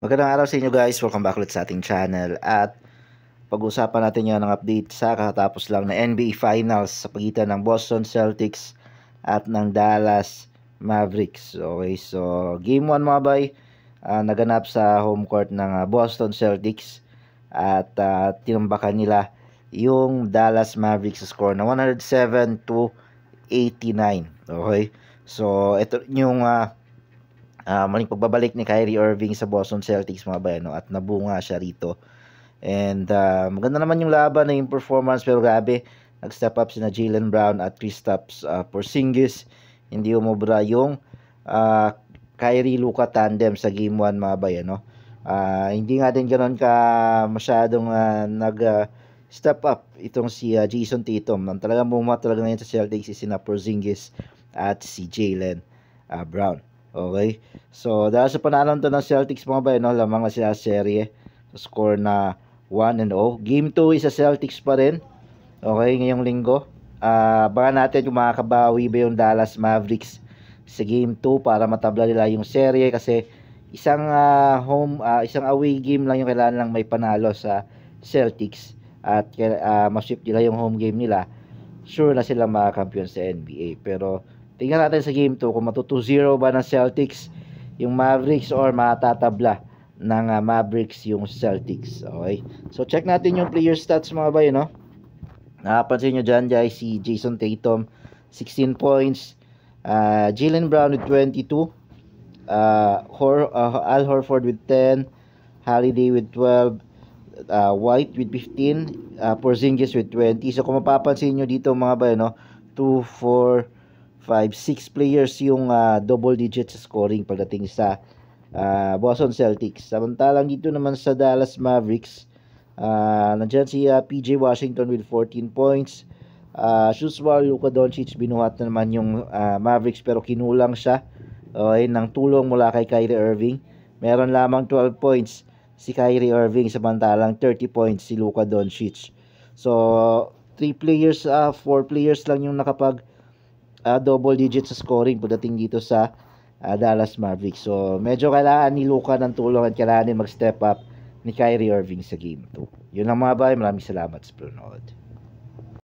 Magandang araw sa inyo guys, welcome back ulit sa ating channel at pag-usapan natin yung ng update sa kakatapos lang na NBA Finals sa pagitan ng Boston Celtics at ng Dallas Mavericks. Okay, so Game 1 mga bay, naganap sa home court ng Boston Celtics at tinambakan nila yung Dallas Mavericks sa score na 107-89. Okay, so ito yung maling pagbabalik ni Kyrie Irving sa Boston Celtics mga bayano at nabunga siya rito. And maganda naman yung laban na yung performance pero grabe, nag-step up sina Jaylen Brown at Kristaps Porzingis. Hindi umubra yung Kyrie-Luka tandem sa Game 1 mga bayano. Hindi nga din ganoon ka masyadong step up itong si Jason Tatum. Ang talagang bumama talaga ngayon sa Celtics si sina Porzingis at si Jaylen Brown. Okay. So, dahil sa panalo to ng Celtics mga bay, no, lamang na sila serye sa score na 1-0. Game 2 is sa Celtics pa rin. Okay, ngayong linggo. Baka natin kung makakabawi ba yung Dallas Mavericks sa Game 2 para matabla nila yung serye kasi isang isang away game lang yung kailangan lang may panalo sa Celtics at ma-sweep nila yung home game nila. Sure na sila makakampiyon sa NBA. Pero tingnan natin sa game 2 kung matu 2-0 ba ng Celtics yung Mavericks or matatabla ng Mavericks yung Celtics. Okay? So check natin yung player stats mga bay, no? Nakapansin nyo dyan guys, si Jason Tatum 16 points, Jaylen Brown with 22, Al Horford with 10, Holiday with 12, White with 15, Porzingis with 20. So kung mapapansin nyo dito mga bay, no? 2, 4, 5, 6 players yung double digits scoring pagdating sa Boston Celtics. Samantalang dito naman sa Dallas Mavericks, nandiyan si PJ Washington with 14 points. Shoots while Luka Doncic binuhat na naman yung Mavericks pero kinulang siya ng tulong mula kay Kyrie Irving. Meron lamang 12 points si Kyrie Irving samantalang 30 points si Luka Doncic. So 4 players lang yung nakapag double digit sa scoring pagdating dito sa Dallas Mavericks. So, medyo kailangan ni Luka ng tulong at kailangan din mag-step up ni Kyrie Irving sa Game 2. Yun lang mga bay. Maraming salamat sa panonood.